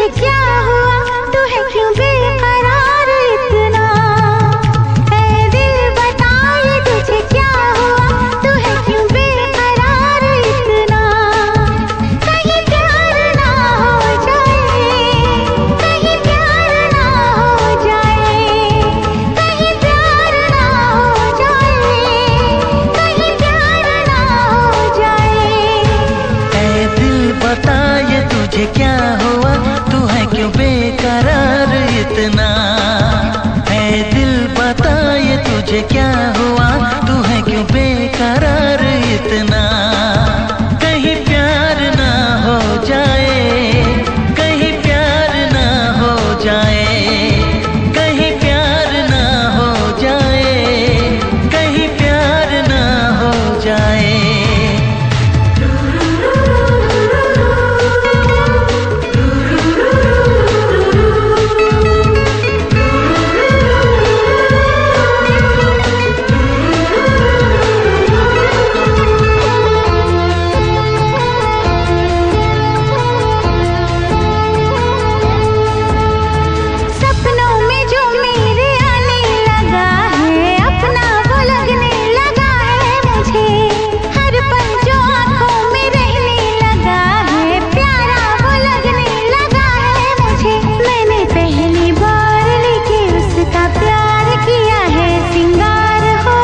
तुझे क्या हुआ, तू है क्यों बेकरार इतना? ऐ दिल बता ये तुझे क्या हुआ, तू है क्यों बेकरार इतना? कहीं प्यार ना हो जाए, कहीं प्यार ना हो जाए, कहीं प्यार ना हो जाए, कहीं प्यार ना हो जाए। ऐ दिल बता ये तुझे क्या हुआ, तू है क्यों बेकरार इतना? ऐ दिल बता ये तुझे क्या हुआ, तू है क्यों बेकरार इतना? कहीं प्यार ना हो जाए, कहीं प्यार ना हो जाए, कहीं प्यार ना हो जाए, कहीं प्यार ना हो जाए। सपनों में जो मेरे आने लगा है, अपना वो लगने लगा है मुझे। हर पल जो आँखों में रहने लगा है, प्यारा वो लगने लगा है मुझे। मैंने पहली बार लेके उसका प्यार किया है सिंगार हो।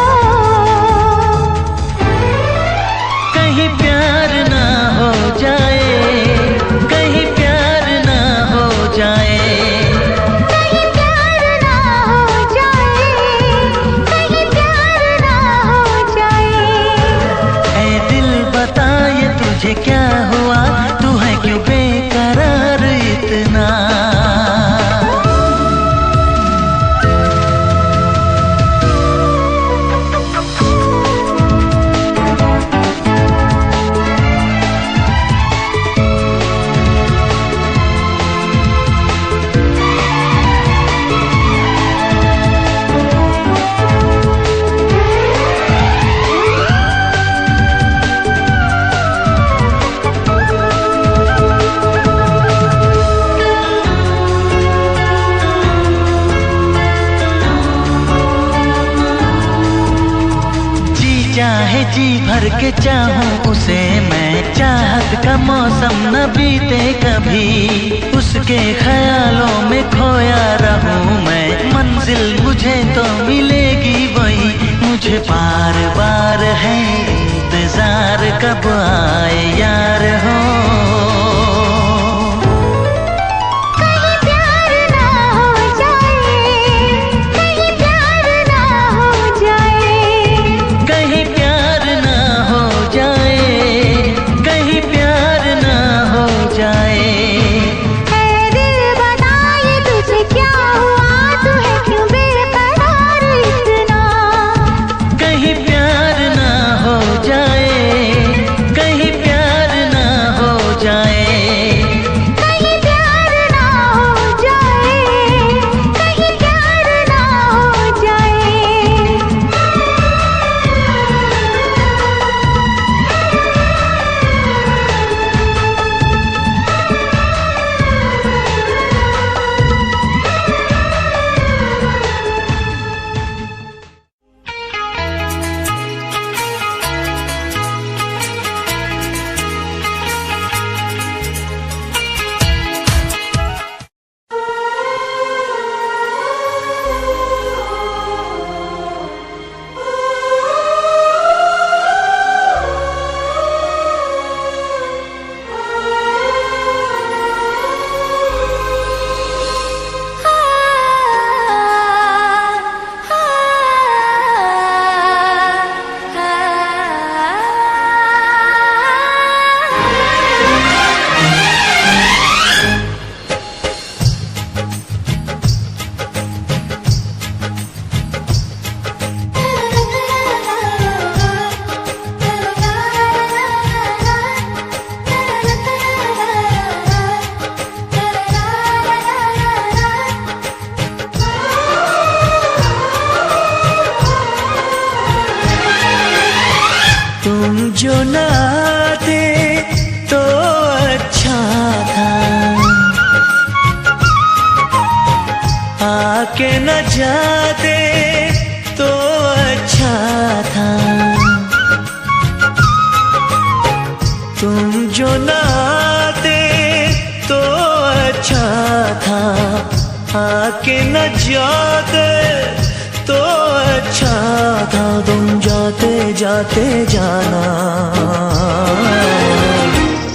कहीं प्यार ना हो जाए, कहीं प्यार ना हो जाए, कहीं प्यार ना हो जाए, कहीं प्यार ना हो जाए। ऐ दिल बता ये तुझे क्या हुआ, तू है क्यों बेकरार इतना? जी चाहे जी भर के चाहूं उसे मैं, चाहत का मौसम न बीते कभी, उसके ख्यालों में खोया रहूं मैं। मंजिल मुझे तो मिलेगी वही, मुझे बार बार है इंतजार कब आए यार हो। कहीं प्यार ना हो जाए, कहीं प्यार ना हो जाए, कहीं प्यार ना हो जाए, कहीं प्यार ना हो जाए। ऐ दिल बता ये तुझे क्या हुआ, तू है क्यों बेकरार इतना? कहीं प्यार ना हो जाए, कहीं प्यार ना हो जाए, कहीं प्यार ना हो जाए, कहीं प्यार ना हो जाए। जो न आते तो अच्छा था। आके न जाते तो अच्छा था। तुम जो न आते तो अच्छा था, आके न जाते तो अच्छा था। तुम जाते जाते जाना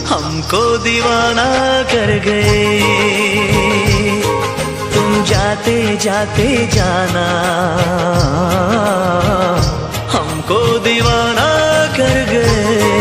हमको दीवाना कर गए। तुम जाते जाते जाना हमको दीवाना कर गए।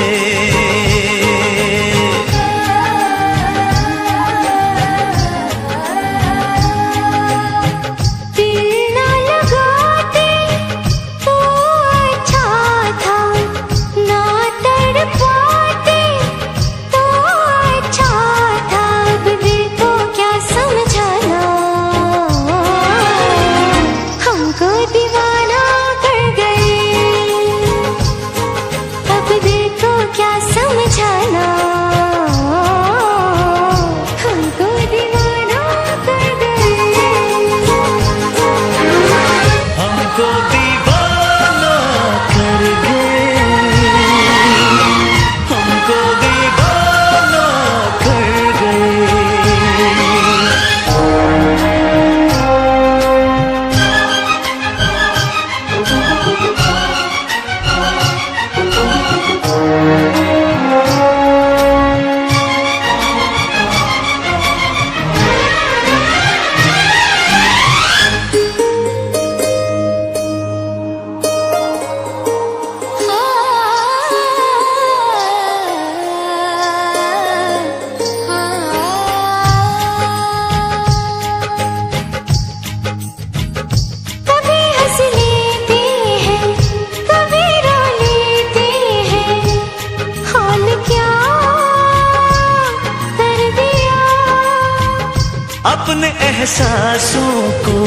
अपने एहसासों को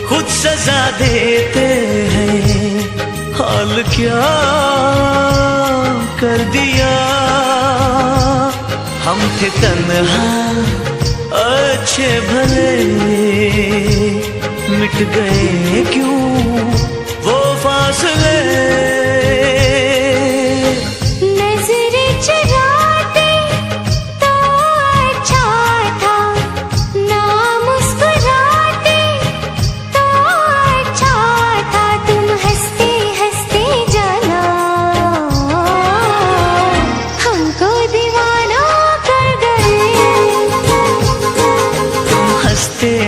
खुद सजा देते हैं। हाल क्या कर दिया, हम थे तन्हा अच्छे भले, मिट गए क्यों वो फासले।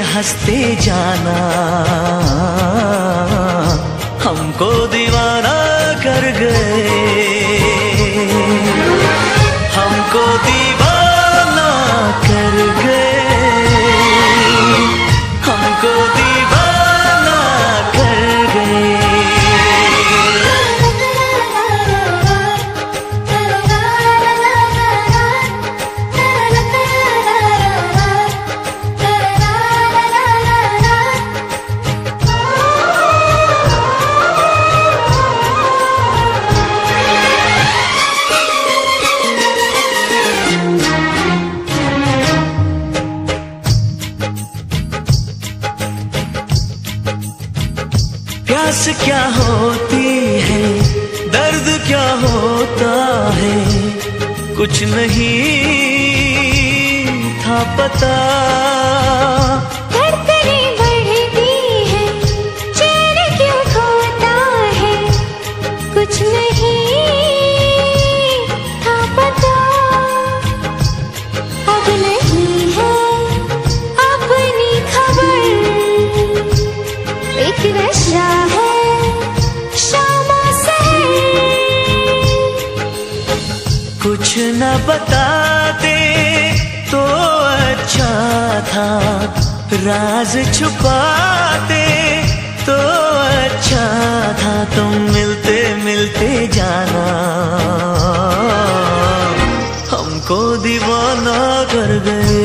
हंसते जाना हमको दीवाना कर गए। हमको दीवाना कर गए, हमको दीवाना कर गए। प्यास क्या होती है, दर्द क्या होता है, कुछ नहीं था पता। धड़कनें बढ़ती है, चैन क्यों खोता है, कुछ नहीं था पता। अब नहीं है अपनी खबर, एक नशा है शामा सहर। कुछ न बताते तो अच्छा था, राज छुपाते तो अच्छा था। तुम मिलते मिलते जाना हमको दीवाना कर गए।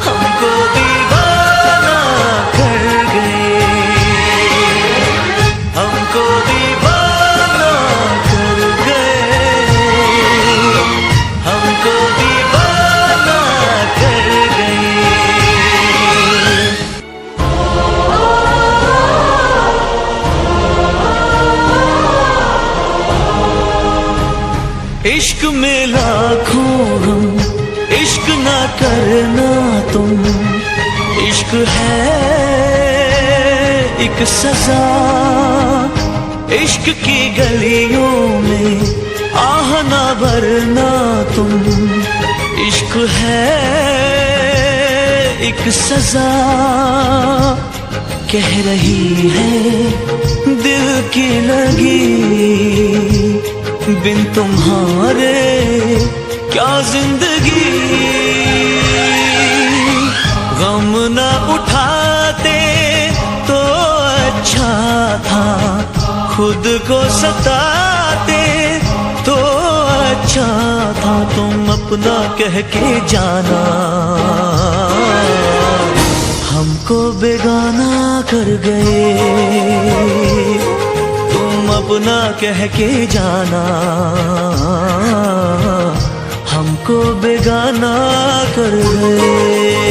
हमको में लाखों हम, इश्क ना करना तुम। इश्क है एक सजा, इश्क की गलियों में आह ना भरना तुम। इश्क है एक सजा, कह रही है दिल की लगी, बिन तुम्हारे क्या जिंदगी। गम न उठाते तो अच्छा था, खुद को सताते तो अच्छा था। तुम अपना कह के जाना, हमको बेगाना कर गए। तुम अपना कह के जाना, हमको बेगाना कर गए।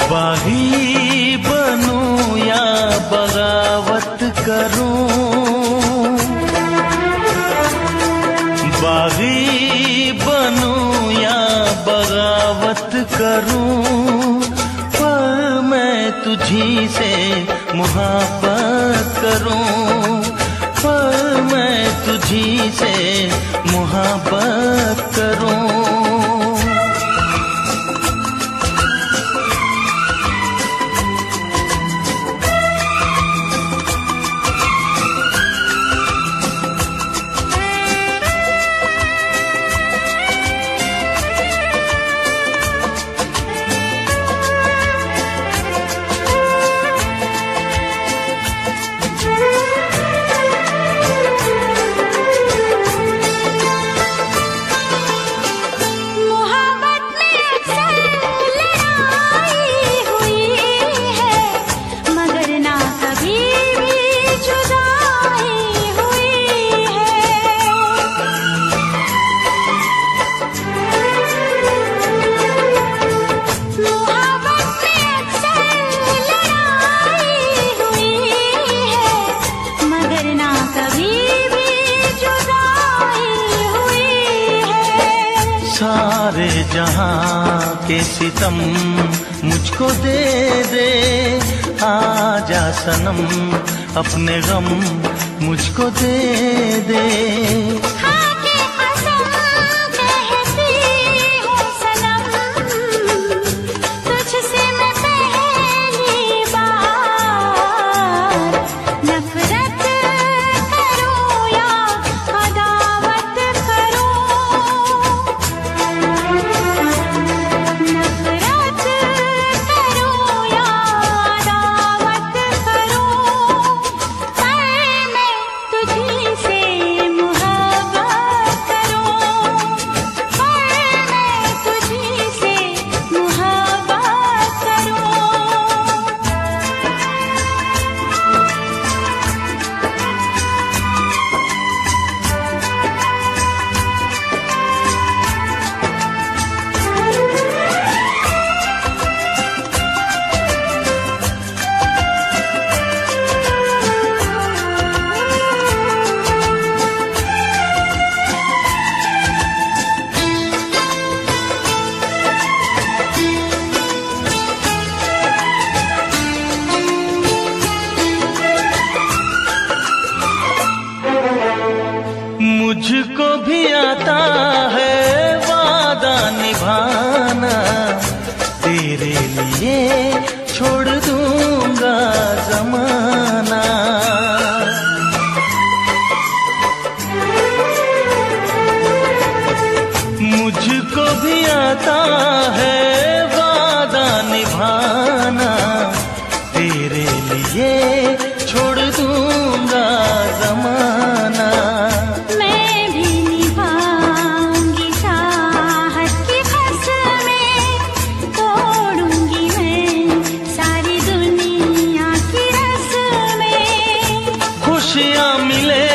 बागी बनूं या बगावत करूं, बागी बनूं या बगावत करूं, पर मैं तुझी से मुहब्बत करूं, पर मैं तुझी से मुहब्बत करूं। सारे जहां के सितम मुझको दे दे, आजा सनम अपने गम मुझको दे दे। से लिए छोड़ दूंगा जमाना। मुझको भी आता है वादा निभाना, तेरे लिए छोड़ दूंगा जमाना। मैं भी निभाऊंगी चाहत की कसमें, तोड़ूंगी मैं सारी दुनिया की रस्में। खुशियाँ मिले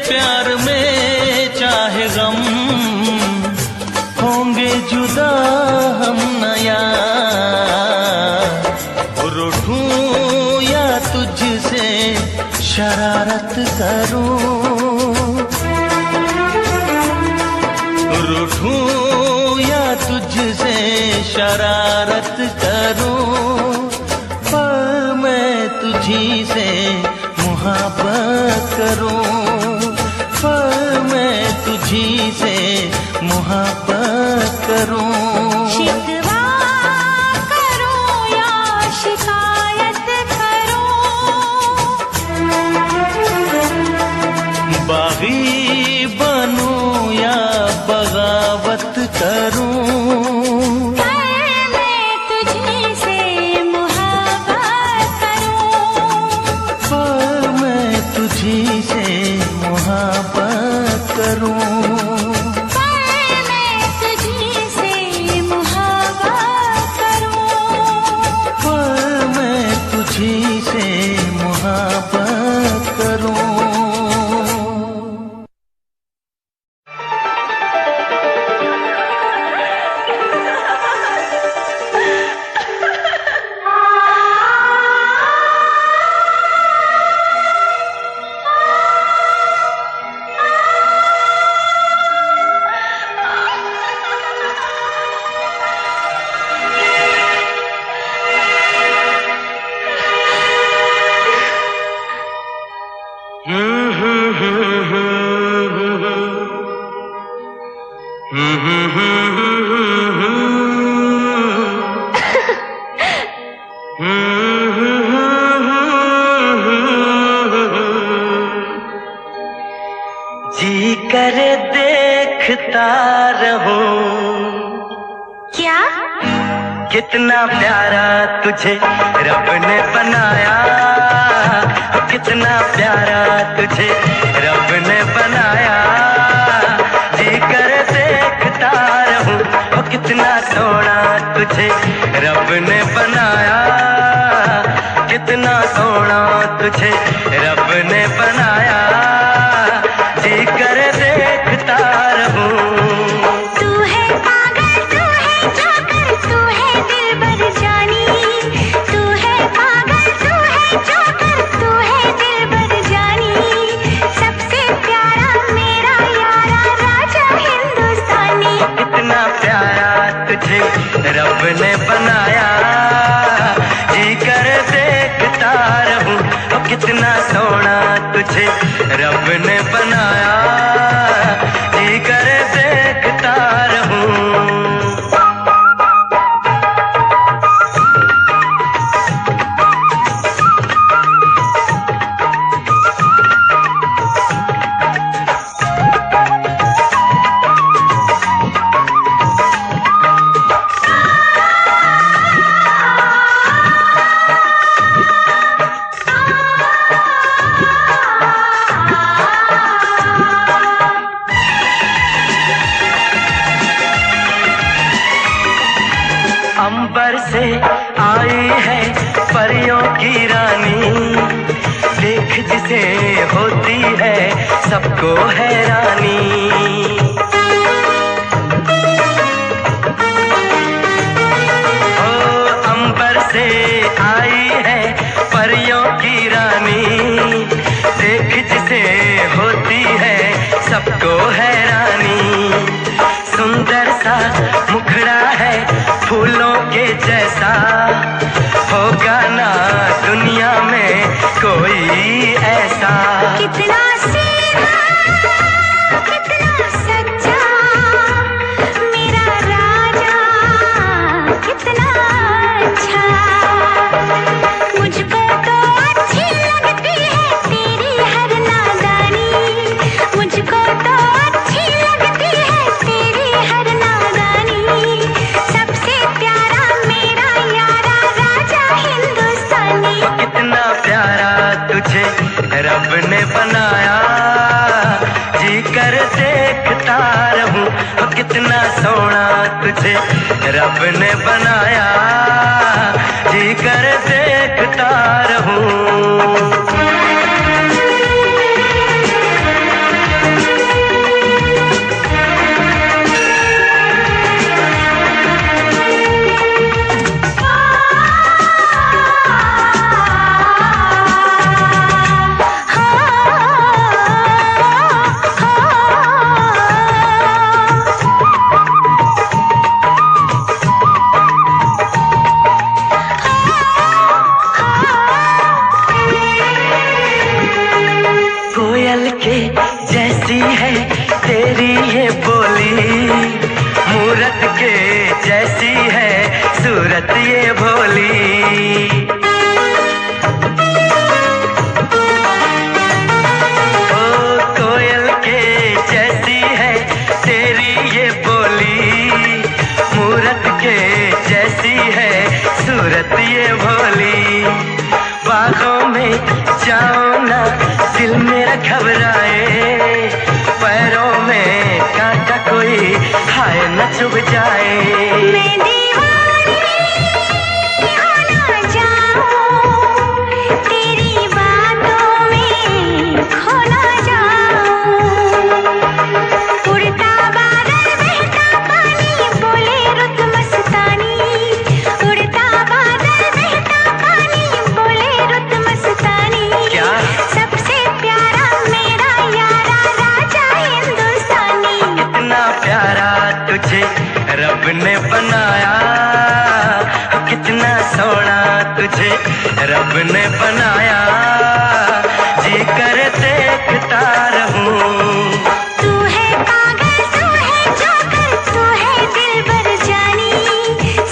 प्यार में चाहे गम, होंगे जुदा हम नया। रूठूं या तुझसे शरारत करूं, रूठूं या तुझसे शरारत करूं, पर मैं तुझी से मुहब्बत करूं, पर मैं तुझी से मुहब्बत करूं। शिकवा करूं या शिकायत करूं, बागी बनूं या बगावत करूं, मैं तुझी से मुहब्बत करूं, पर मैं तुझी से मुहब्बत करूं। तुझी से मुहब्बत करूं। जी करे देखता रहूं, क्या कितना प्यारा तुझे रब ने बनाया, कितना प्यारा तुझे रब ने बनाया। जी करे देखता रहूं, कितना सोना तुझे रब ने बनाया, कितना सोना तुझे रब ने बनाया। जी करे देखता रहूं। तू है पागल, तू है जोकर, तू है दिलबर जानी। तू है पागल, तू है जोकर, तू है दिलबर जानी। सबसे प्यारा मेरा यारा राजा हिंदुस्तानी। कितना प्यारा तुझे रब ने बनाया, जी कर देखता रहूं। कितना सोना तुझे रब ने बनाया, जी कर देखता रहूं। अंबर से आई है परियों की रानी, देख जिसे होती है सबको हैरानी। ओ अंबर से आई है परियों की रानी, देख जिसे होती है सबको हैरानी। सुंदर सा मुखड़ा है फूलों के जैसा, होगा ना दुनिया में कोई ऐसा। कितना सीधा, कितना तुझे रब ने बनाया, जी कर देखता रहूं। जैसी है तेरी ये बोली, मूरत के जैसी है सूरत ये भोली। ओ कोयल के जैसी है तेरी ये बोली, मूरत के जैसी है सूरत ये भोली। बागों में जाओ ना दिल मेरा घबराए, पैरों में कांटा कोई हाय न चुभ जाए। मैं दीवानी हो ना जाऊं, तेरी बातों में खो ना जाऊं। उड़ता बादल बहता पानी बोले रुत मस्तानी, उड़ता बादल बहता पानी बोले रुत मस्तानी। क्या सबसे प्यारा मेरा यारा राजा हिंदुस्तानी। कितना प्यारा तुझे रब ने बनाया, कितना सोना तुझे रब ने बनाया, जी कर देखता रहूं। तू है पागल तू है जोकर तू है दिलबर जानी,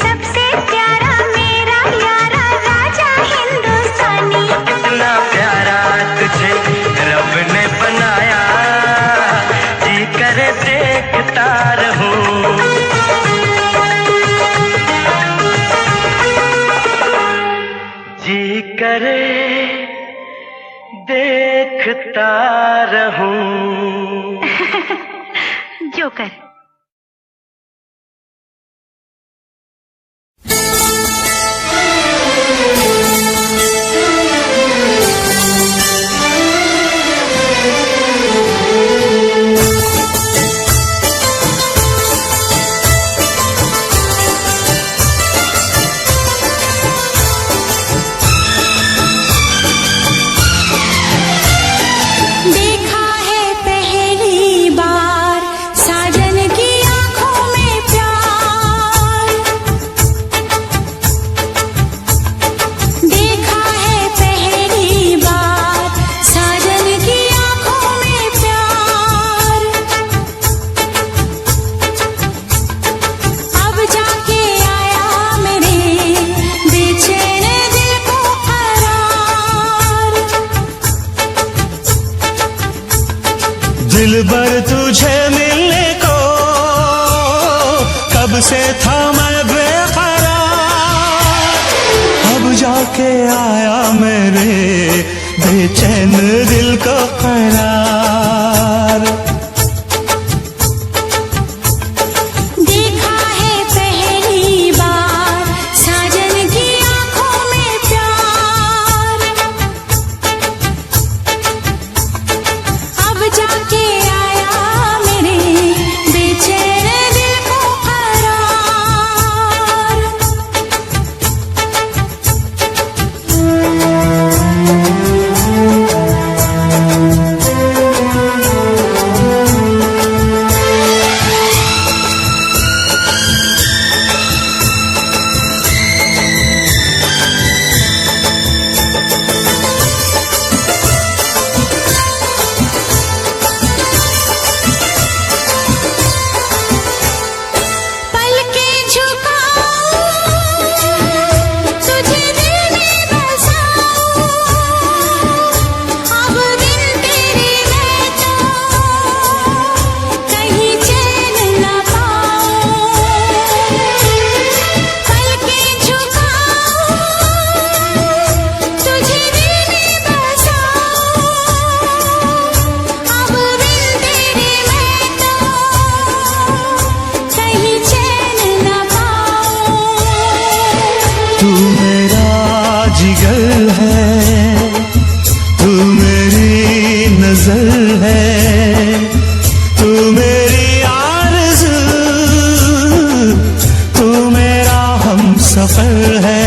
सबसे प्यारा मेरा यारा राजा हिंदुस्तानी। कितना प्यारा तुझे रब ने बनाया, जी कर देखता रहूं। जी करे देखता रहूं। जोकर। देखा है पहली बार साजन की आंखों में प्यार, देखा है पहली बार साजन की आंखों में प्यार। अब जाके आया मेरे बेचैन दिल को करार। दिलबर तुझे मिलने को कब से था मैं बेकरार, अब जाके आया मेरे बेचैन दिल को करार। देखा है पहली बार साजन की आंखों में प्यार, अब जाके आया मेरे बेचैन दिल को करार। गजल है, तू मेरी आरज़ू, तू मेरा हमसफर है।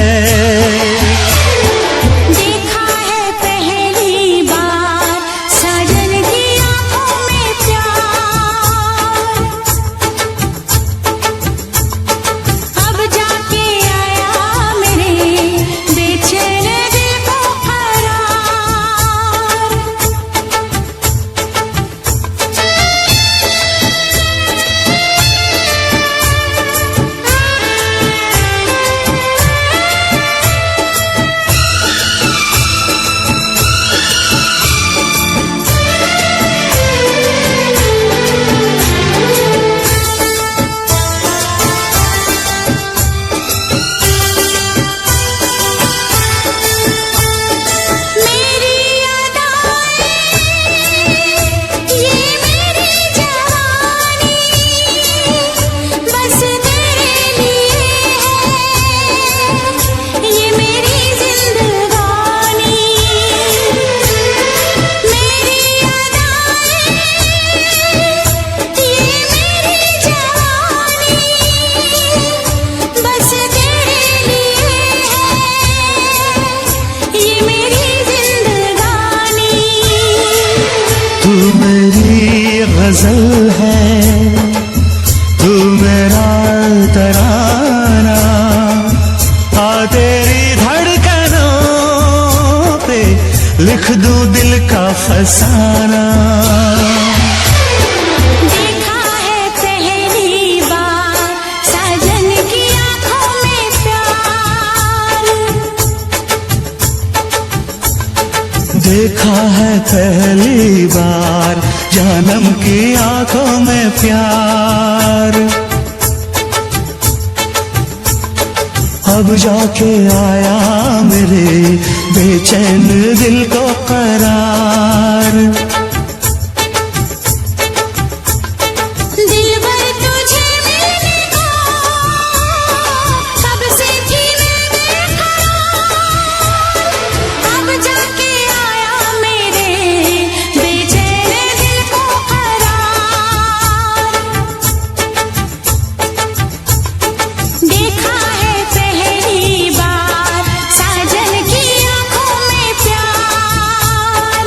गजल है, तू मेरा तराना, आ तेरी धड़कनों पे लिख दूं दिल का फसाना। देखा है पहली बार साजन की आंखों में प्यार, देखा है पहली बार जानम की आंखों में प्यार। अब जाके आया मेरे बेचैन दिल को करार। दिलबर तुझे मिलने को कब से थी मैं बेकरार, अब जाके आया मेरे बेचैन दिल को करार। देखा है पहली बार साजन की आंखों में प्यार,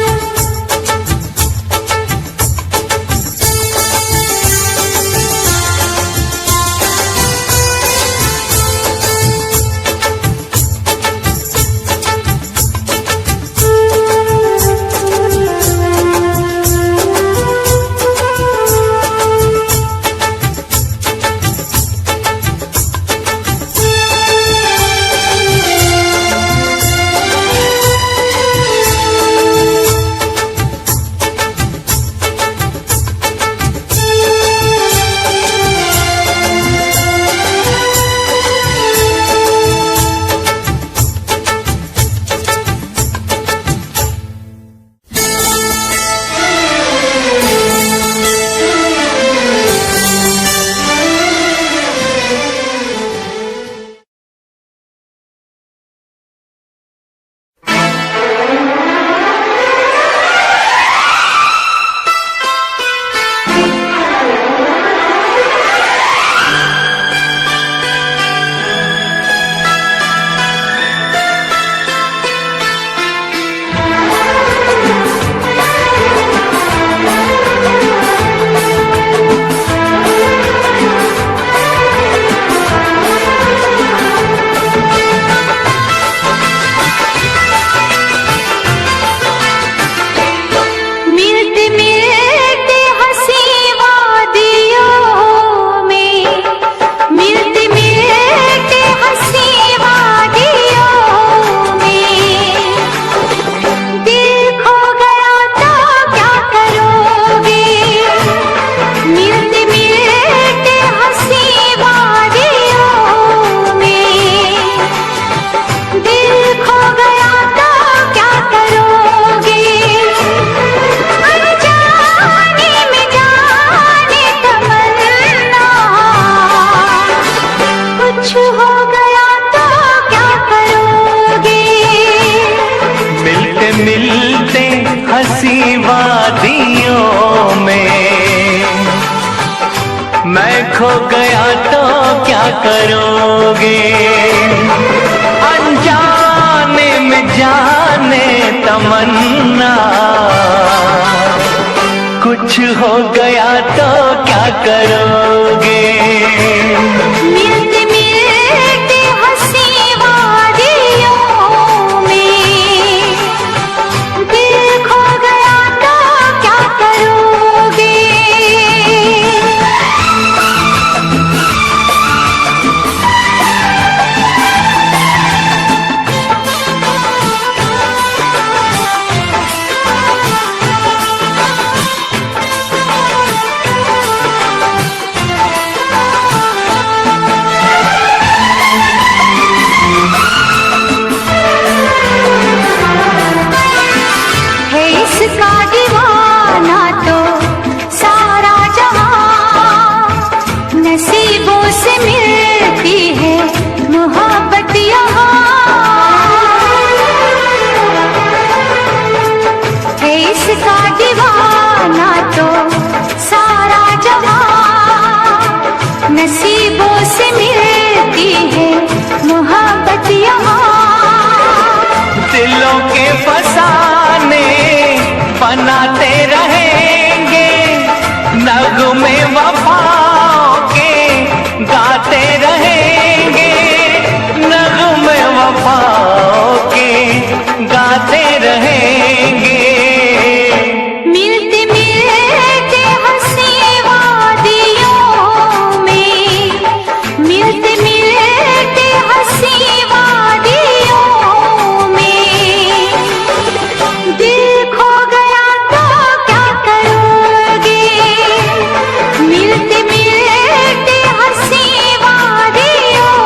वादियों में। मैं खो गया तो क्या करोगे, अनजाने में जाने तमन्ना। कुछ हो गया तो क्या करोगे। मिलते मिलते हंसी वादियों में, दिल खो गया तो क्या करोगे। इसका दीवाना तो सारा जहां, नसीबों से मिलती है मोहब्बत यहाँ। है इसका दीवाना तो सारा जहां, नसीबों से मिलती है मोहब्बत यहाँ। दिलों के फसाने बनाते रहेंगे, नगमे वफाओं के गाते रहेंगे, नगमे वफाओं के गाते रहेंगे। मिलते मिलते हंसी वादियों में, मिलते मिलते हंसी वादियों में, दिल खो गया तो क्या करोगे। मिलते मिलते हंसी वादियों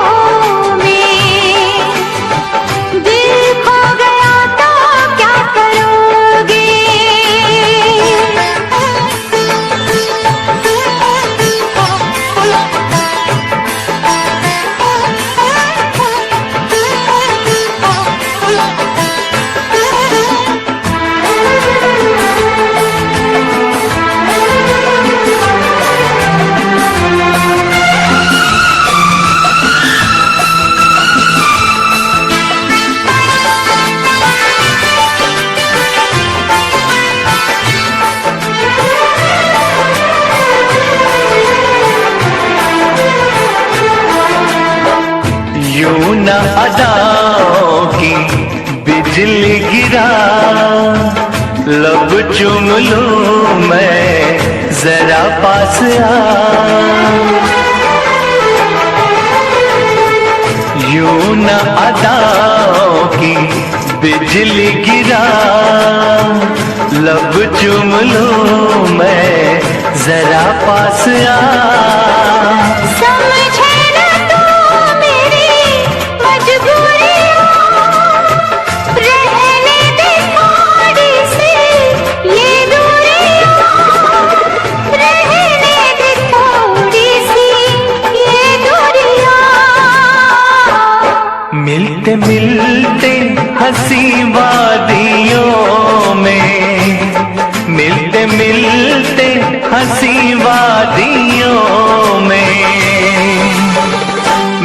में, दिल खो गया तो क्या करोगे। यूं न अदाओं की बिजली गिरा, लब चूम लूं मैं जरा पास आ। यूं न अदाओं की बिजली गिरा, लब चूम लूं मैं जरा पास आ। समझे न तू मेरी मजबूरियां, रहने दे थोड़ी सी ये दूरियां, रहने दे थोड़ी सी ये दूरियां। मिलते मिलते हंसी वादियों में, मिलते मिलते हंसी वादियों में।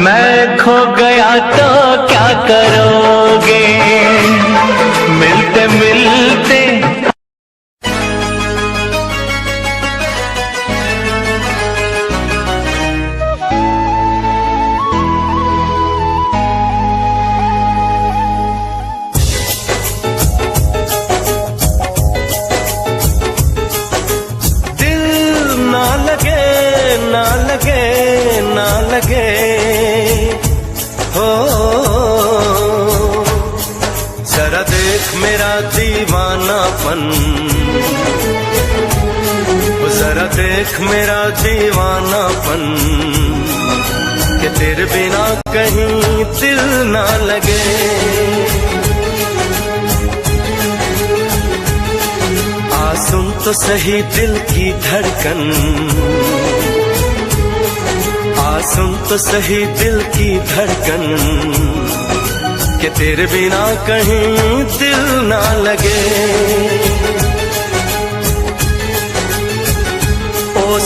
मैं खो गया तो क्या करोगे। मिलते मिलते ना लगे हो। जरा देख मेरा दीवानापन, जरा देख मेरा दीवानापन, कि तेरे बिना कहीं दिल ना लगे। आ सुन तो सही दिल की धड़कन, आ सुन तो सही दिल की धड़कन, कि तेरे बिना कहीं दिल ना लगे।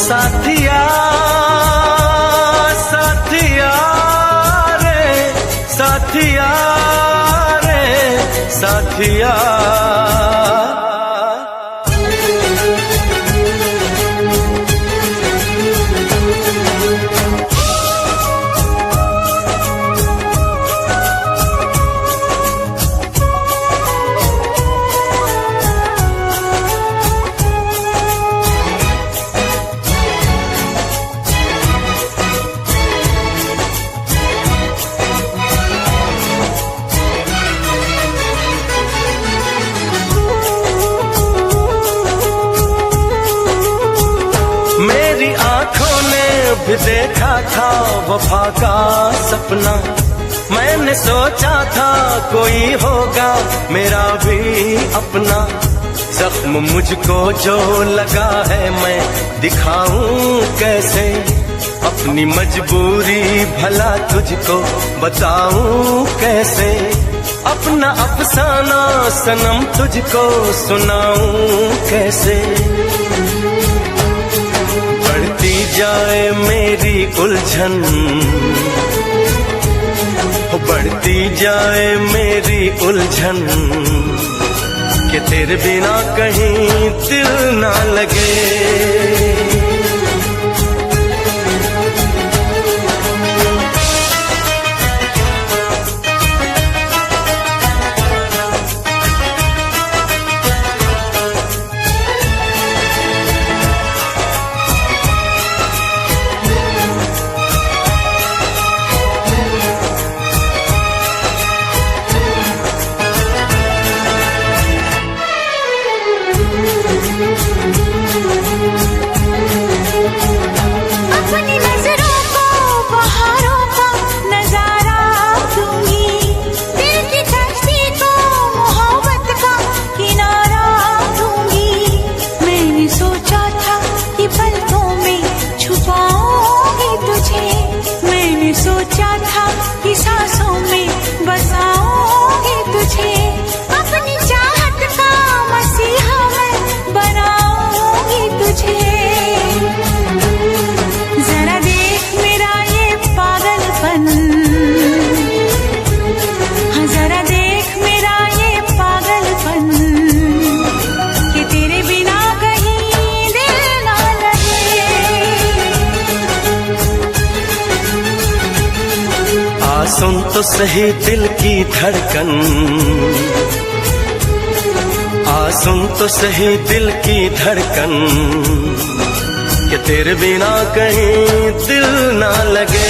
साथिया साथिया रे साथिया रे साथिया। भी देखा था वफा का सपना, मैंने सोचा था कोई होगा मेरा भी अपना। जख्म मुझको जो लगा है मैं दिखाऊं कैसे, अपनी मजबूरी भला तुझको बताऊं कैसे। अपना अफसाना सनम तुझको सुनाऊं कैसे। बढ़ती जाए मेरी उलझन, बढ़ती जाए मेरी उलझन, कि तेरे बिना कहीं दिल ना लगे। सुन तो सही दिल की धड़कन, सुन तो सही दिल की धड़कन, कि तेरे बिना कहीं दिल ना लगे।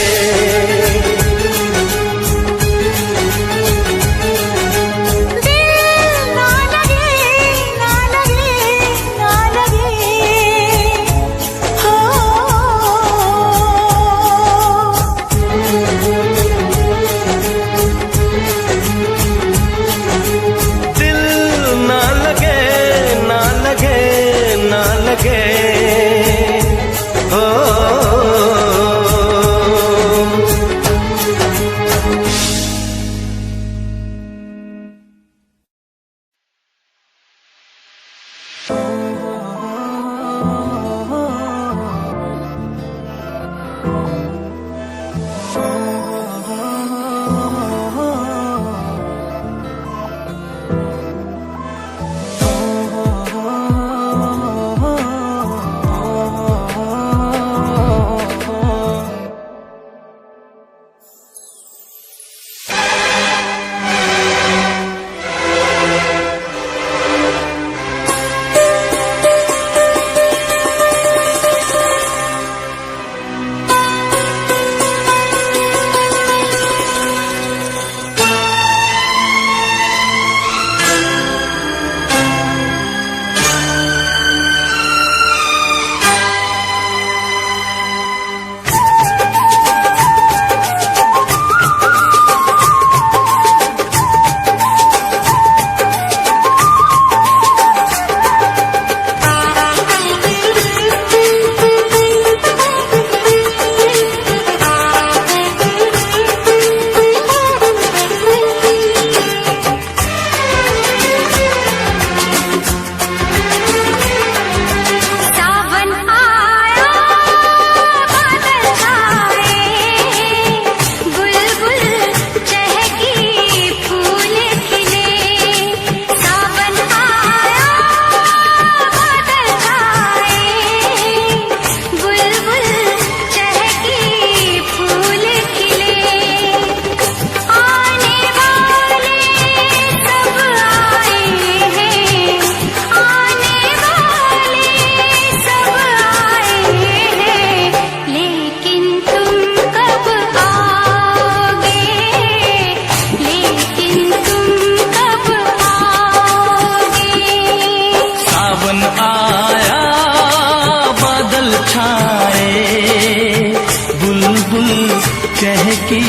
बुलबुल चहकी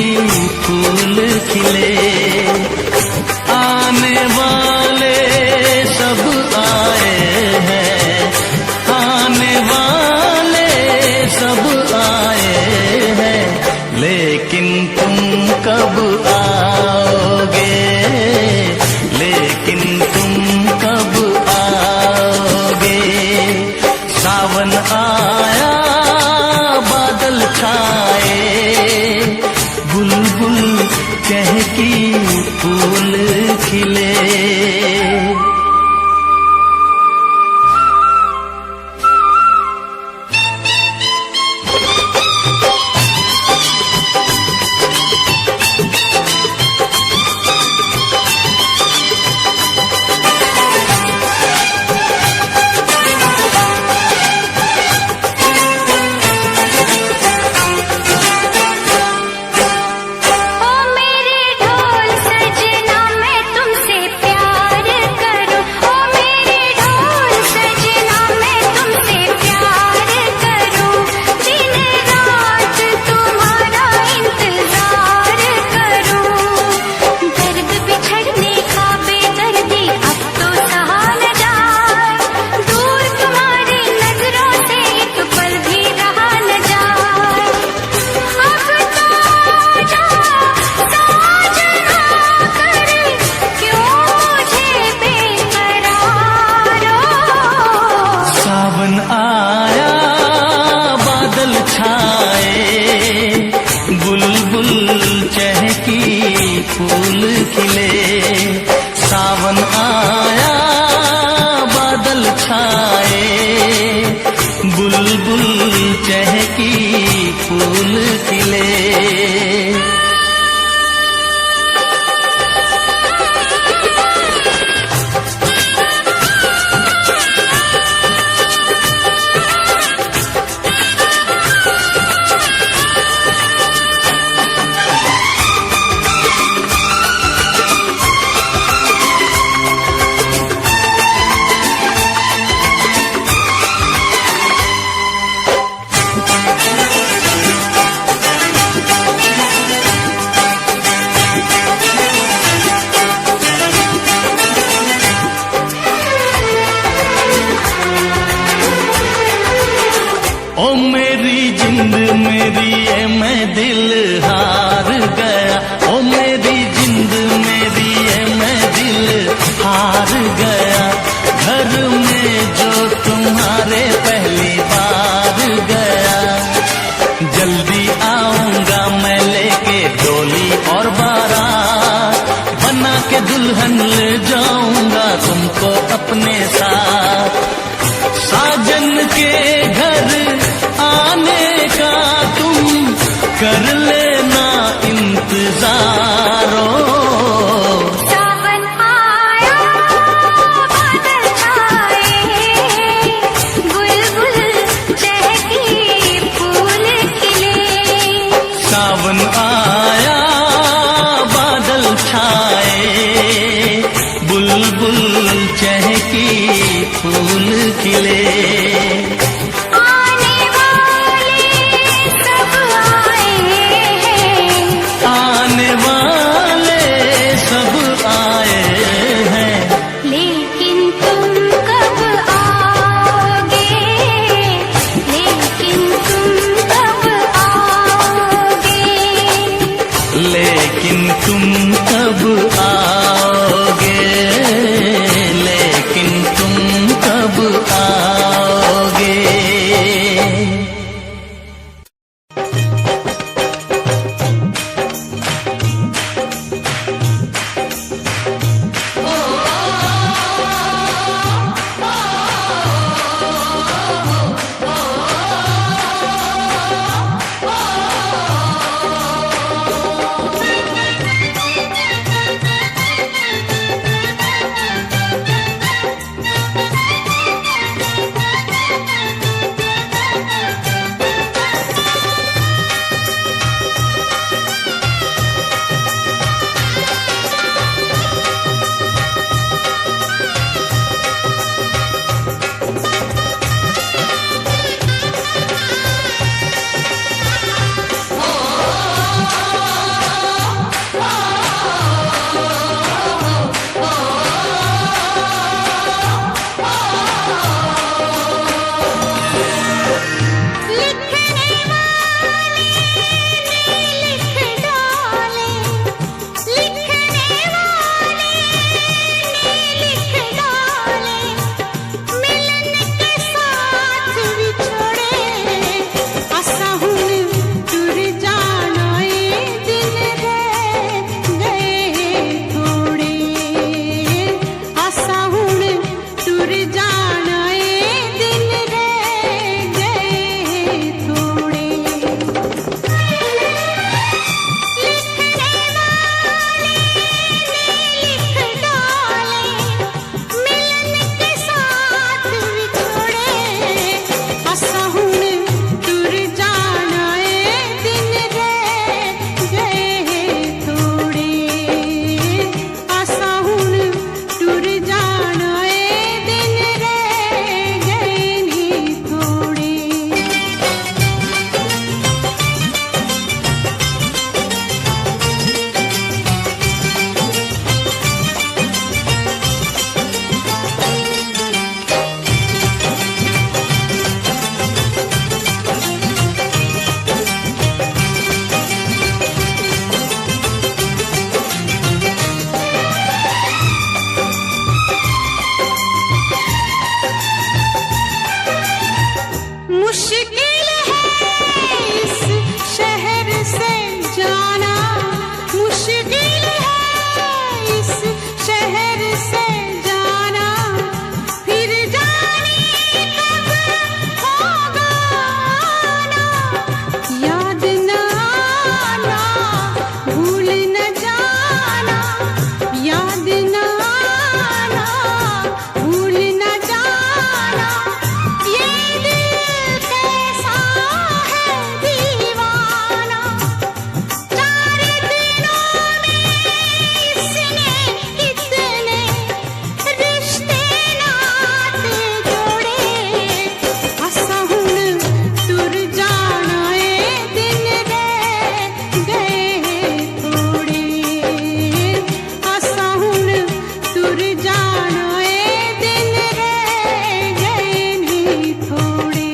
फूल खिले। आने वाले सब आए हैं, आने वाले सब आए हैं, लेकिन तुम कब आओगे, लेकिन तुम कब आओगे। सावन आया बादल छाए, बुलबुल चहकी फूल खिले। फूल खिले। सावन आया बादल छाए, बुलबुल चहकी फूल खिले। ओ मेरी जिंद मेरी ये मैं दिल हार गया, ओ मेरी जिंद मेरी ये मैं दिल हार गया। घर में जो तुम्हारे पहली बार गया, जल्दी आऊंगा मैं लेके डोली और बारात, बना के दुल्हन ले जाऊंगा तुमको अपने साथ। साजन के घर आने का तुम कर लेना इंतजारो। सावन आया बादल छाए, बुलबुल चहकी फूल खिले। सावन आया बादल छाए, बुलबुल चहकी फूल खिले। आने वाले सब आए मुश्किल है इस शहर से जाना, मुश्किल है इस शहर से जाना, फिर जाने कब होगा आना, याद न आना, भूल न जाना, याद न आना, भूल न जाना, ये दिल कैसा है दीवाना, 4 दिनों में इसने कितने रिश्ते नाते जोड़े, असा हुण तुर जाना ए दिन रह गए थोड़े, असा हुण तुर जाना ए दिन रह गए नी थोड़े।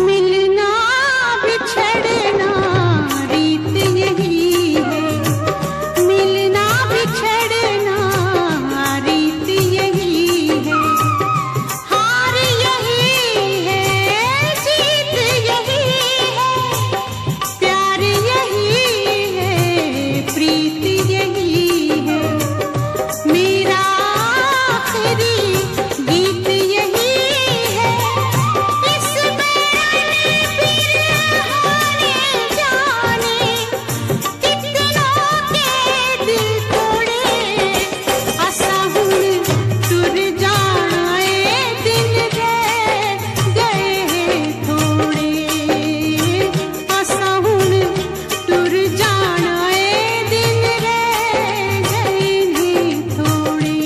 मिलना बिछड़ना रीत यही है, मिलना बिछड़ना रीत यही है, हार यही है, जीत यही है, प्यार यही है, प्रीत यही है, मेरा आखिरी गीत यही है, इस जाने कितनों के दिल तोड़े, असा हुण तुर जाना ए दिन रह गए थोड़े, असा हुण तुर जाना ए दिन रह गए नी थोड़े।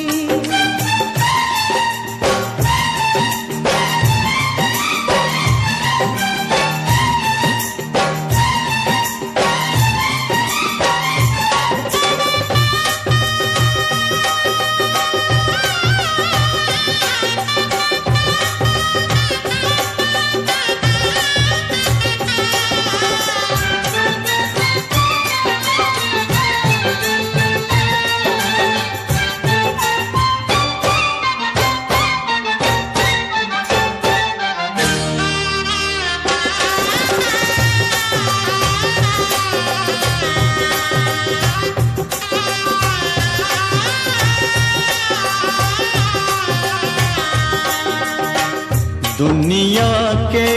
दुनिया के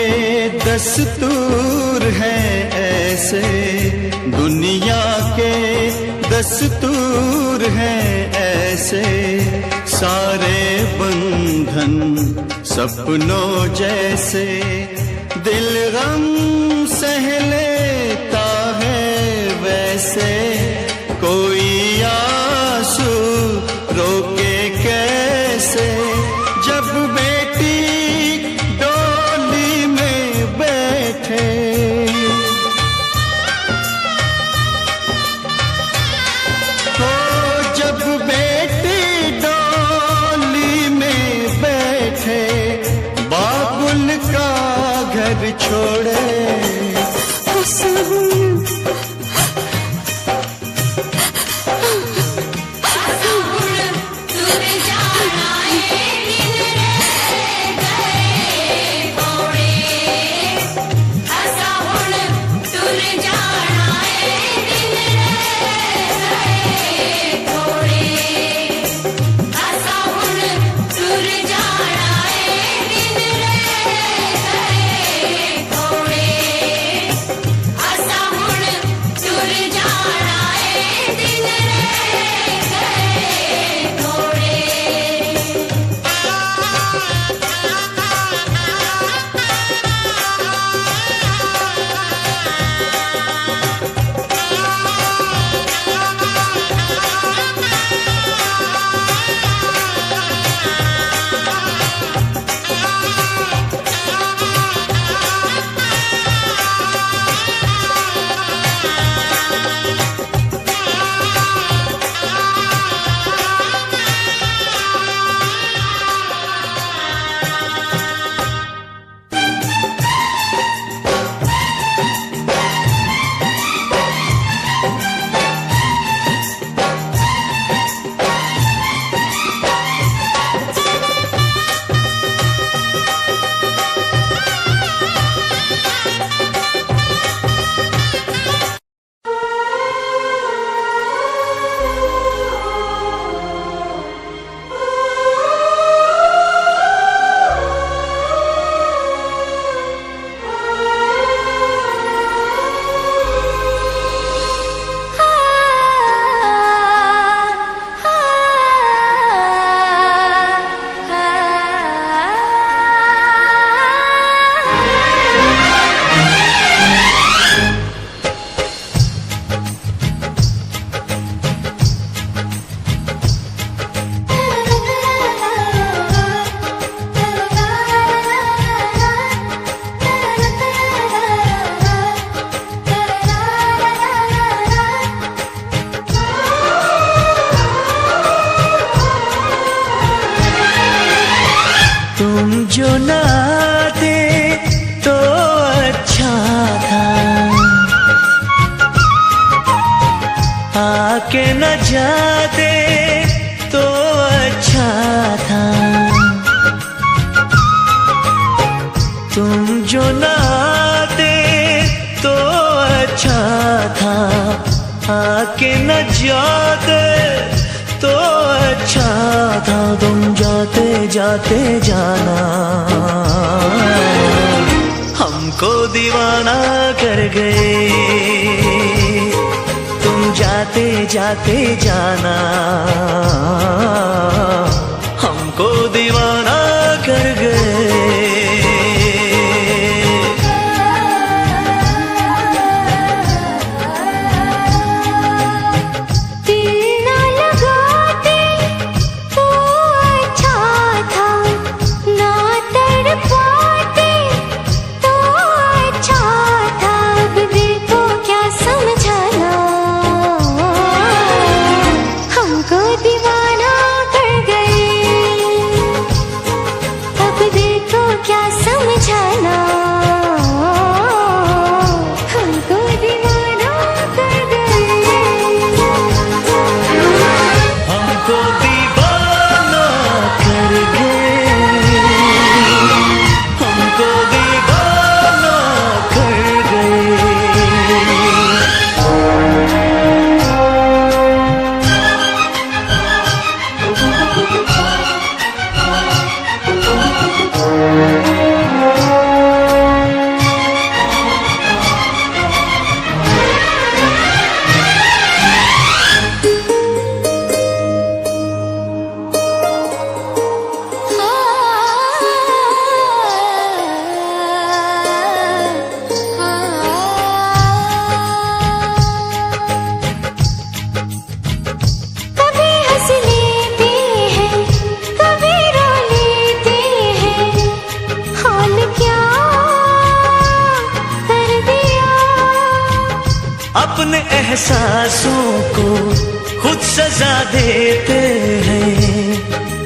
दस्तूर हैं ऐसे, दुनिया के दस्तूर हैं ऐसे, सारे बंधन सपनों जैसे, दिल गम सह लेता है वैसे, कोई आंसू रोके कैसे, जब बेटी डोली में बैठे, तो जब बेटी डोली में बैठे, बाबुल का घर छोड़े, आके न जाते तो अच्छा था, तुम जो न आते तो अच्छा था, आके न जाते तो अच्छा था, तुम जाते जाते जाना हमको दीवाना कर गए, तुम जाते जाते जाना हमको दीवाना कर गए। अपने एहसासों को खुद सजा देते हैं,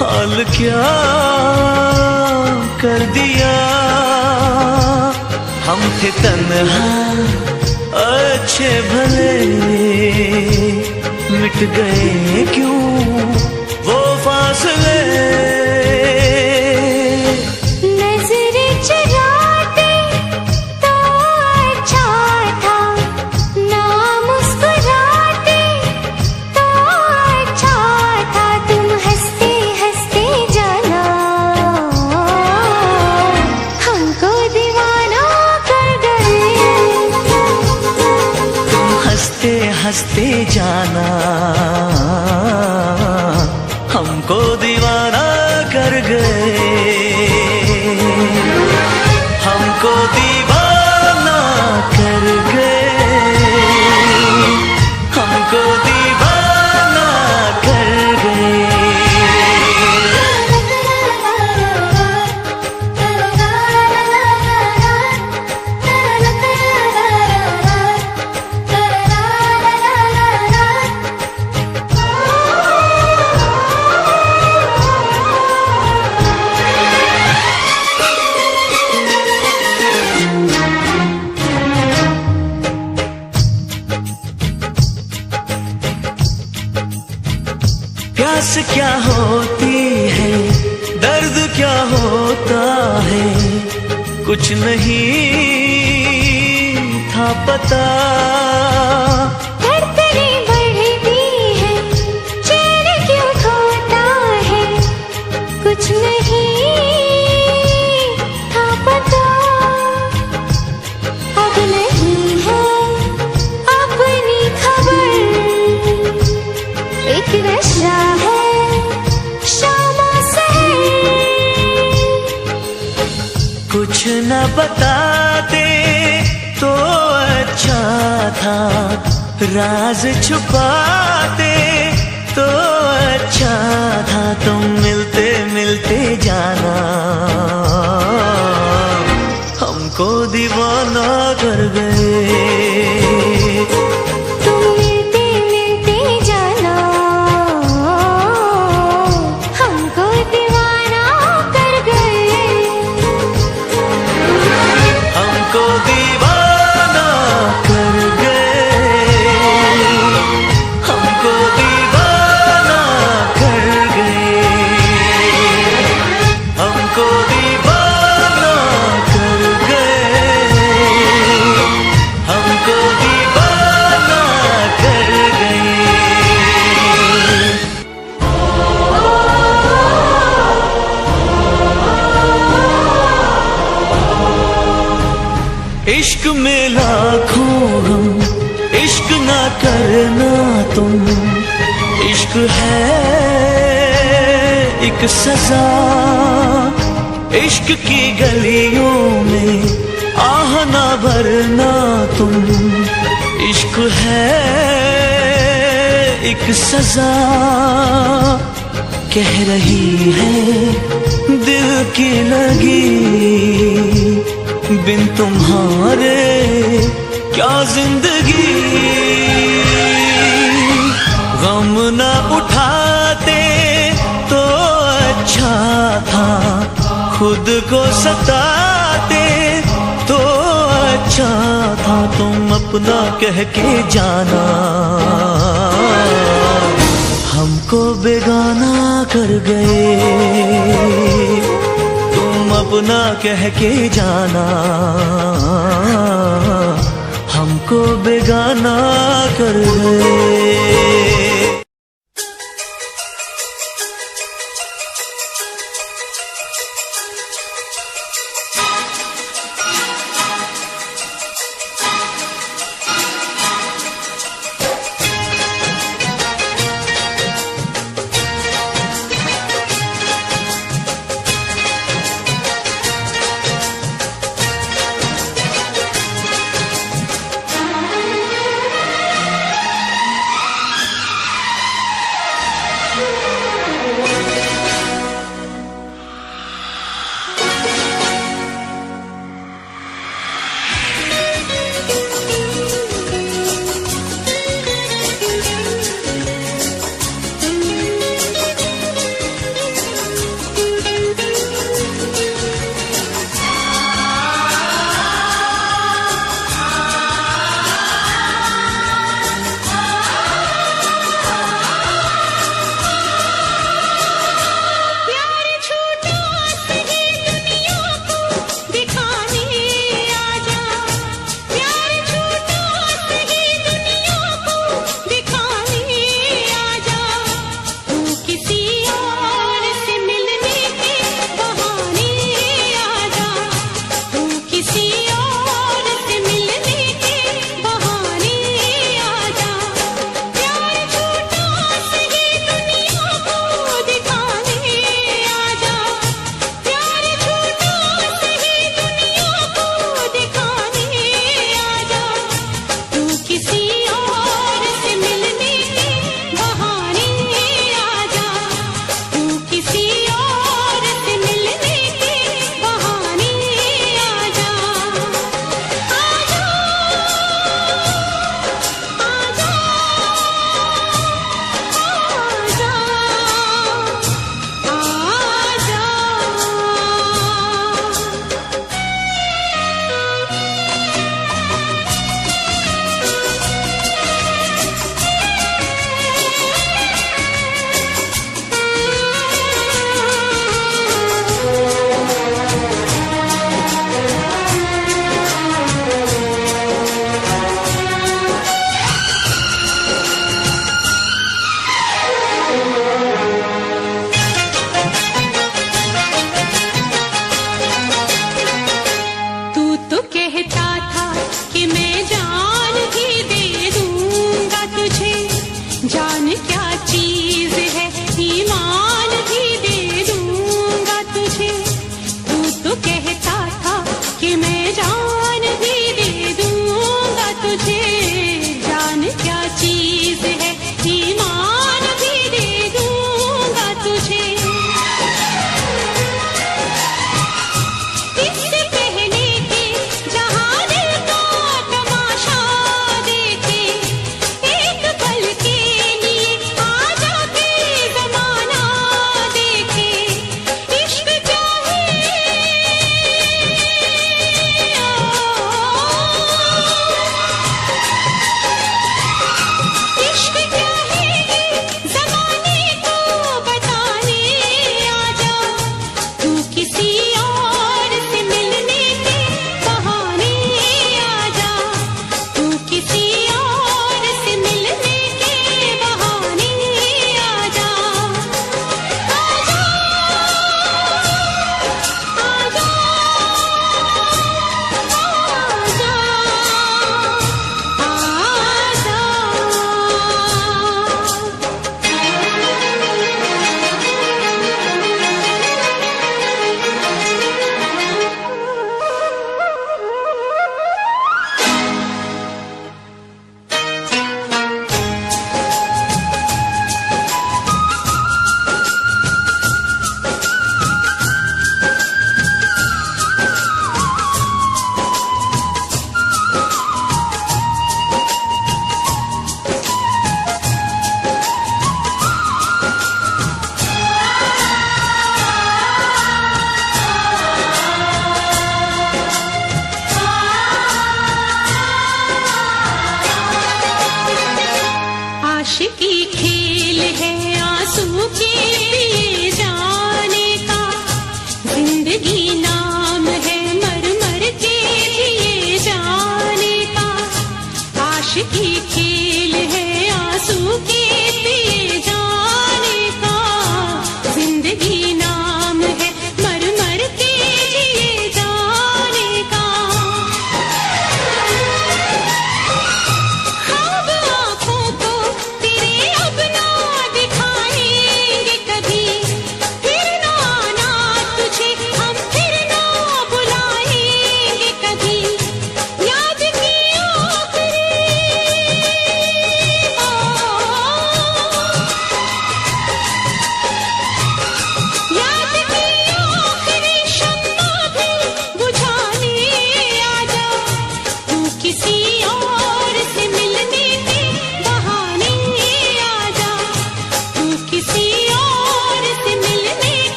हाल क्या कर दिया। हम थे तन्हा अच्छे भले, मिट गए क्यों वो फासले। हंसते जाना हमको दीवाना कर गए, हमको दीवाना कर गए, हमको दीवाना कर गए। प्यास क्या होती है, दर्द क्या होता है, कुछ नहीं था पता। धड़कने बढ़ती है, चैन क्यों खोता है, कुछ नहीं था पता। अब नहीं है अपनी खबर, एक नशा है शामा सहर। कुछ न बताते तो अच्छा था, राज छुपाते तो अच्छा था, तुम मिलते मिलते जाना हमको दीवाना कर गए। तुम मिलते मिलते जाना हमको दीवाना कर गए, हमको दीवाना कर गए, हमको इश्क में लाखों गम, इश्क ना करना तुम। इश्क है एक सजा, इश्क की गलियों में आह ना भरना तुम। इश्क है एक सजा, कह रही है दिल की लगी, बिन तुम्हारे क्या जिंदगी। गम ना उठाते तो अच्छा था, खुद को सताते तो अच्छा था। तुम अपना कह के जाना, हमको बेगाना कर गए। तुम अपना कह के जाना, हमको बेगाना कर गए।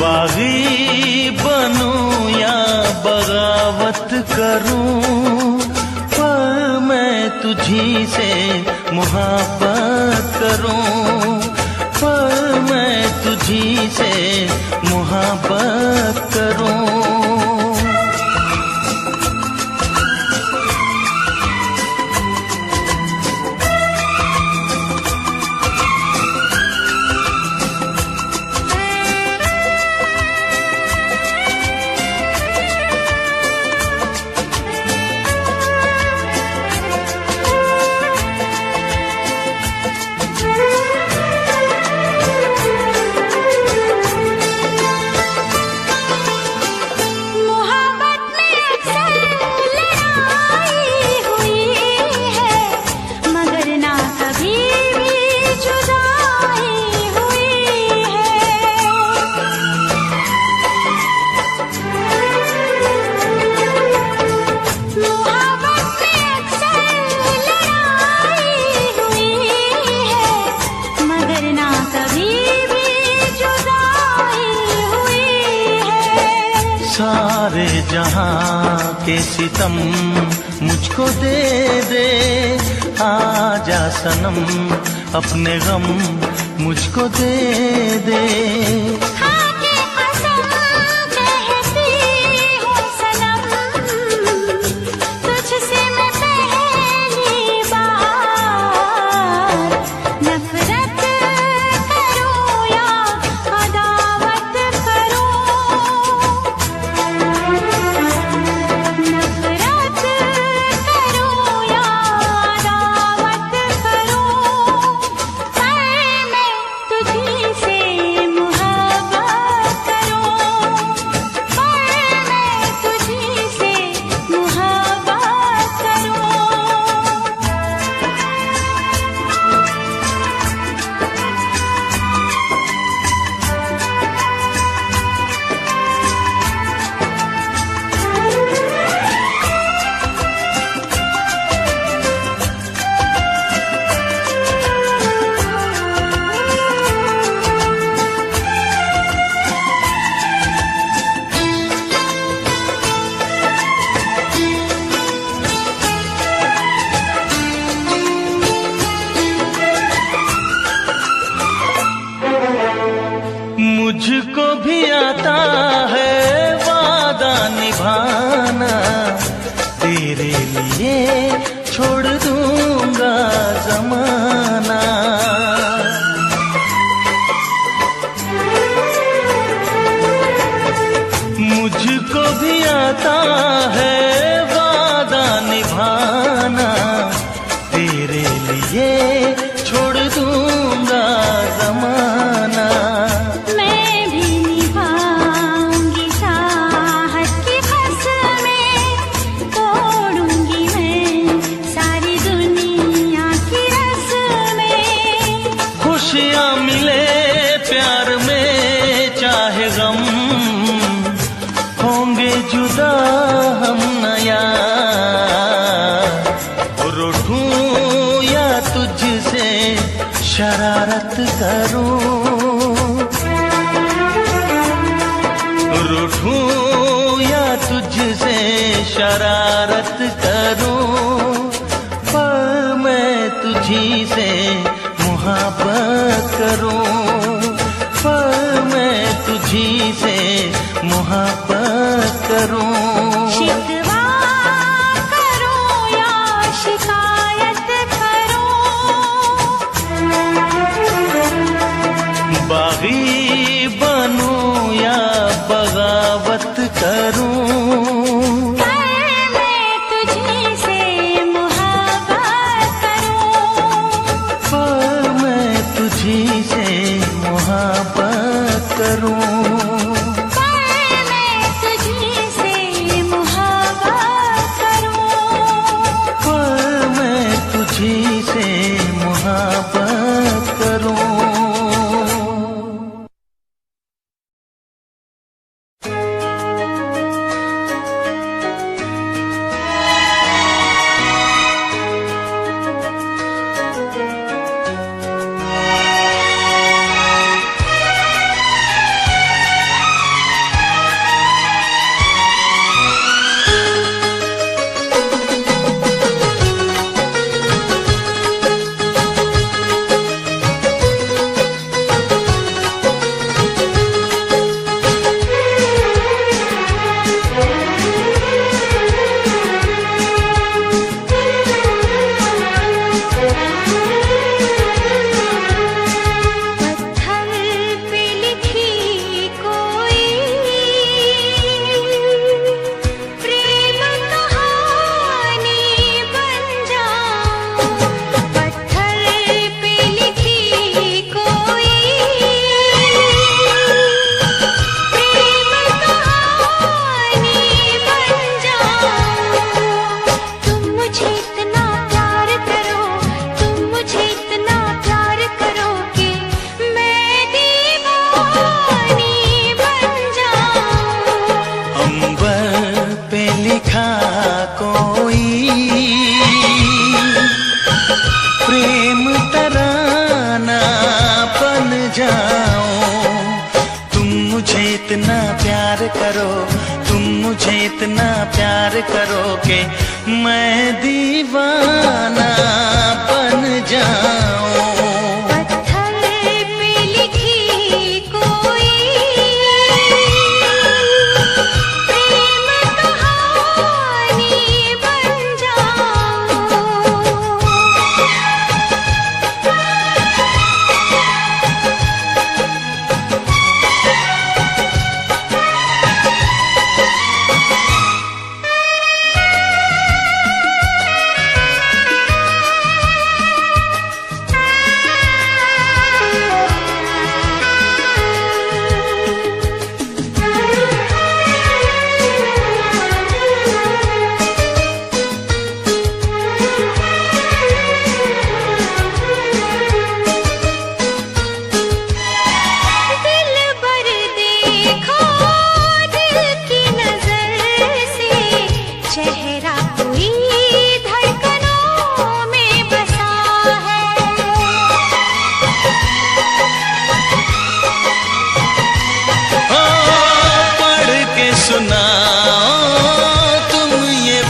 बागी बनूं या बगावत करूं, पर मैं तुझी से मुहब्बत करूं, पर मैं तुझी से मुहब्बत करूं। सारे जहां के सितम मुझको दे दे, आजा सनम अपने गम मुझको दे दे। मुझको भी आता है वादा निभाना, तेरे लिए छोड़ दूंगा जमाना। मुझको भी आता है वादा निभाना, तेरे लिए छोड़ दूंगा जमाना। खुशियाँ मिले प्यार में चाहे गम, होंगे जुदा हम नया। रूठूं या तुझसे शरारत करूं, रूठूं या तुझसे शरारत करूं, पर मैं तुझी से मोहब्बत करूं, पर मैं तुझी से मोहब्बत करूं। शिकवा करो या शिकायत करो, बागी बनूं या बगावत करूं, तुझी से मोहब्बत करूं, पर मैं तुझी से मोहब्बत करूं, पर मैं तुझी से मोहब्बत करूं। मुझे इतना प्यार करो कि मैं दीवाना बन जाऊं। पत्थर पे लिखी कोई प्रेम कहानी बन जाऊं।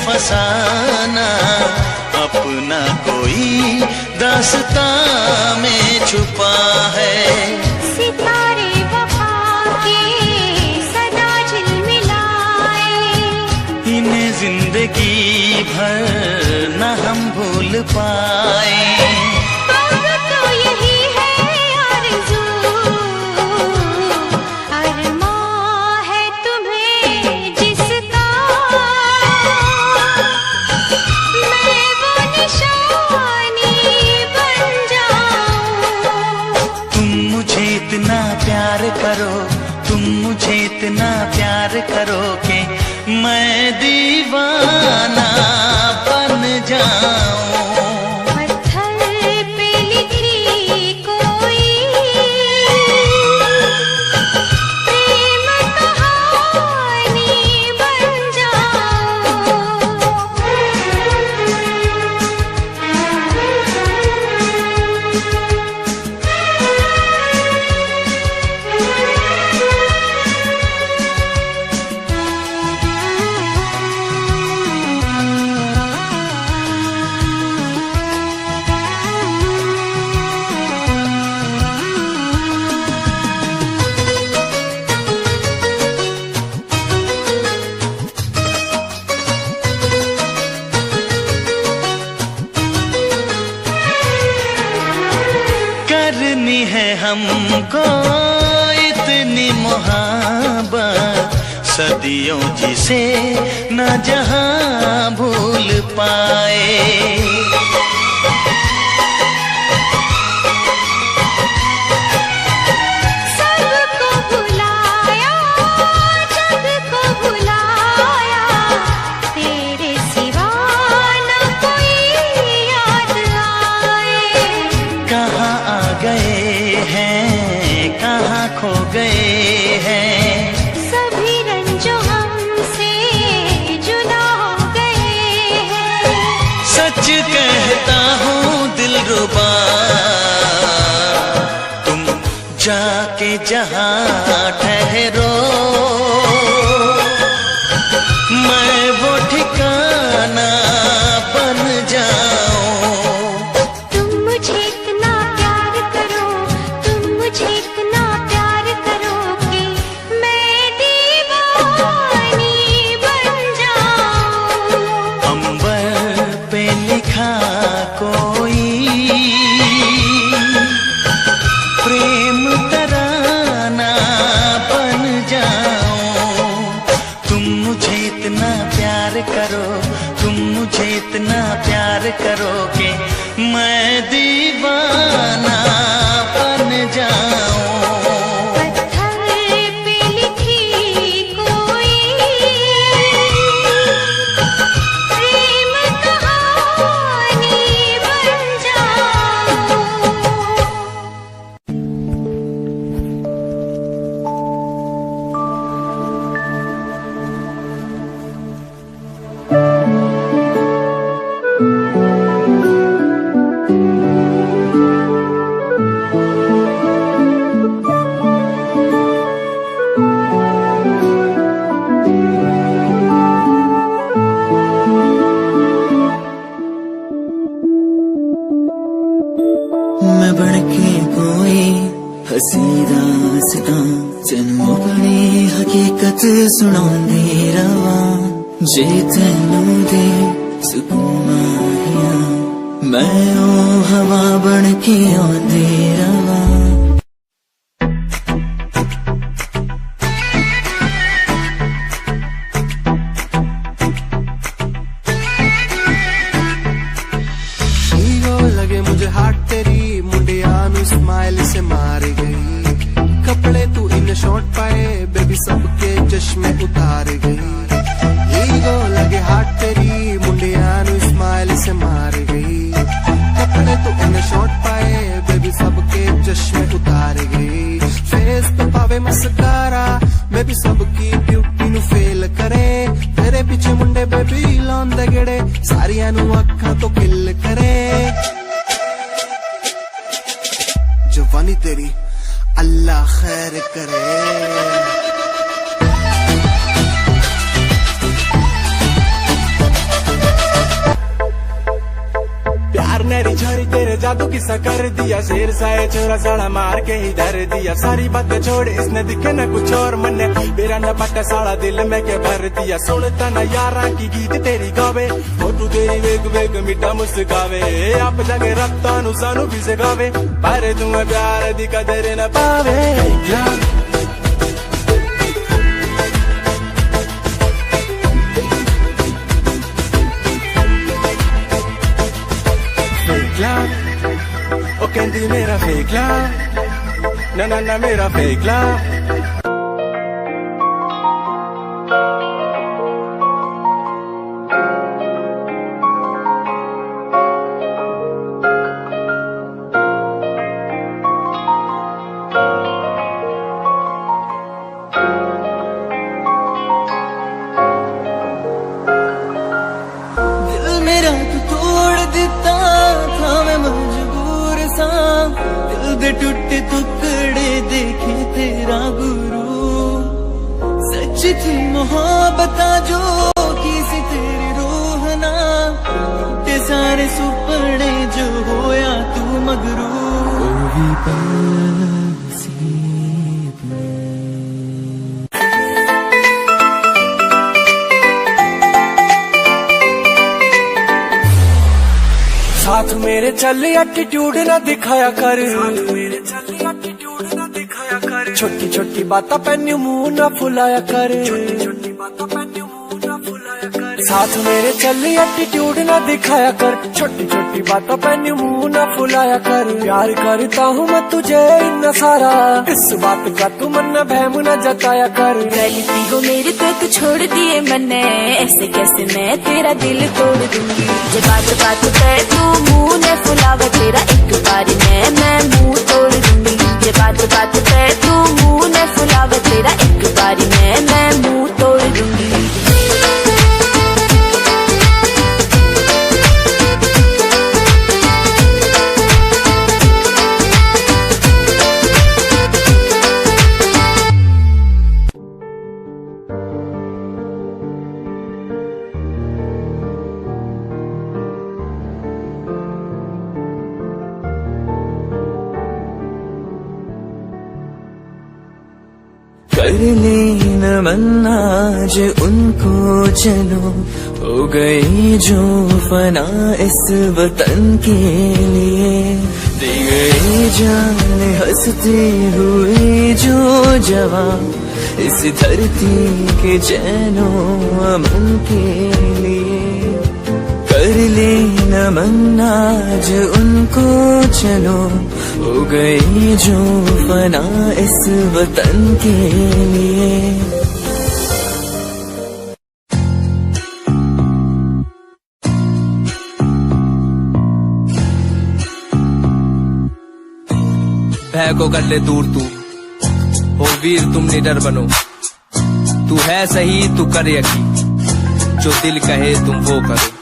फसाना अपना कोई दास्तां में छुपा है। सितारे वफा के सदा झिलमिलाए, इन्हें जिंदगी भर न हम भूल पाए। अब तो यही है आरज़ू, अरमां है तुम्हें जिसका, मैं वो निशानी बन जाऊं। तुम मुझे इतना प्यार करो, तुम मुझे इतना प्यार करो कि मैं दीवाना बन जाऊं। पत्थर पे लिखी कोई प्रेम कहानी बन जाऊं। करनी है हमको इतनी मोहब्बत, सदियों जिसे न जहां भूल पाए। सबको भुलाया, जग को भुलाया, तेरे सिवा न कोई याद आए। कहाँ आ गए हैं, कहाँ खो गए हैं, सभी रंजो हमसे जुदा हो गए हैं। सच कहता हूँ दिलरुबा, तुम जाके जहाँ ठहरो, मैं वो ठिकाना बन जाऊं। तुम मुझे इतना प्यार करो, तुम मुझे इतना प्यार करो कि मैं दीवानी बन जाऊं। अंबर पे लिखा कोई प्रेम तराना बन जाऊं। तुम मुझे इतना प्यार करो, तुम मुझे इतना प्यार दास्तां तैनू अपनी हकीकत सुनांदी रवां जे तैनू दे सुकून माहिया मैं ओ हवा बन के आंदी रवां लगे मुझे हाथ तेरी मुंडिया नु स्माइल से मार गई कपड़े तू इन शॉर्ट पाए बेबी सबके चश्मे उतार गई हीरो लगे हाथ तेरी मुंडिया नु स्माइल से मार गई कपड़े तू इन शॉर्ट पाए बेबी सबके चश्मे उतार गई फेस पे पावे मस्कारा बेबी सबकी ब्यूटी नु फेल करे तेरे पीछे मुंडे बेबी लांदे गेड़े सारियां नु अखां तो किल करे जवानी तेरी अल्लाह खैर करे प्यार नेरी झड़ी तेरे जादू किस्सा कर दिया शेर साए छोरा साड़ा मार के ही धर दिया सारी बातें छोड़ इसने दिखे न कुछ और मन ने मेरा न पट्टा साड़ा दिल में के भर दिया सुनता न यारा की गीत तेरी गावे फोटू तेरी वेग वेग मिठा मुस्कावे आप जगे रखता नु सानू भी से गावे पर तुम्हें प्यार दी कदर न पावे O कहती मेरा फेक ला ना ना ना मेरा फेक ला दिल मेरा तू तोड़ दिता था मैं मजबूर सा दिल दे टूटे टुकड़े देखे तेरा गुरु सच थी मोहब्बत जो किसी तेरी रूह ना टूटे सारे सुपने जो होया तू मगरू भी साथ मेरे चल एटीट्यूड ना दिखाया कर छोटी छोटी बातों पे न्यू मुंह ना फुलाया कर साथ मेरे चल एटीट्यूड ना दिखाया कर छोटी छोटी बातों पे न्यू मुंह ना फुलाया कर प्यार करता हूँ मैं तुझे इतना सारा इस बात का तू मन न बहम न जताया कर गलती हो मेरी तो तू छोड़ दिए मैंने ऐसे कैसे मैं तेरा दिल तोड़ दूंगी जे बात बात पे तू मुंह ने फुलावा तेरा एक बार मैं मुंह तोड़ दूंगी जे बात बात पे तू मुंह ने फुलावा तेरा एक बार मैं मुंह तोड़ दूंगी कर लेना मन आज उनको चलो हो गई जो फना इस वतन के लिए दे गई जान हंसते हुए जो जवान इस धरती के चैनो अमन के लिए कर लेना मन आज उनको चलो हो गई जो फना इस वतन के लिए भय को कर ले दूर तू हो वीर तुम निडर बनो तू है सही तू कर यकीन जो दिल कहे तुम वो करो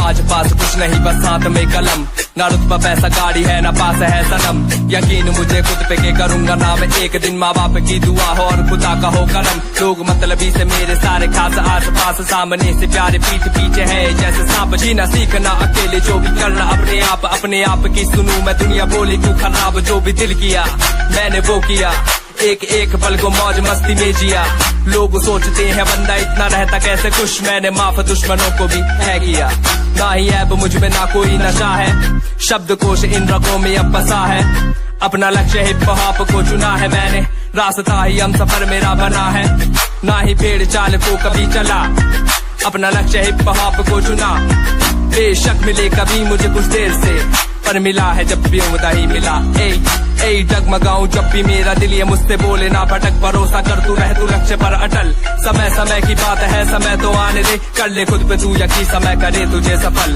आज पास कुछ नहीं बस हाथ में कलम ना रुतबा पैसा गाड़ी है ना पास है सनम। यकीन मुझे खुद पे के करूंगा ना मैं एक दिन, माँ बाप की दुआ हो और खुदा का हो करम। लोग मतलबी से मेरे सारे खास आस पास, सामने से प्यारे पीठ पीछे है जैसे सांप। जीना सीखना अकेले जो भी करना अपने आप की सुनूं मैं दुनिया बोली क्यों खराब। जो भी दिल किया मैंने वो किया, एक एक पल को मौज मस्ती में जिया। लोग सोचते हैं बंदा इतना रहता कैसे खुश, मैंने माफ दुश्मनों को भी है किया। ना ही ऐब मुझ में ना कोई नशा है, शब्दकोश इन रगों में अब बसा है। अपना लक्ष्य हिप हॉप को चुना है मैंने, रास्ता ही हम सफर मेरा बना है। ना ही भेड़ चाल को कभी चला, अपना लक्ष्य हिप हॉप को चुना। बेशक मिले कभी मुझे कुछ देर से, पर मिला है जब भी उम्दा ही मिला। ए डगमगाऊं जब भी मेरा दिल ये मुझसे बोले ना भटक, भरोसा कर तू रह तू लक्ष्य पर अटल। समय समय की बात है, समय तो आने दे, कर ले खुद पे तू यकीन, समय करे तुझे सफल।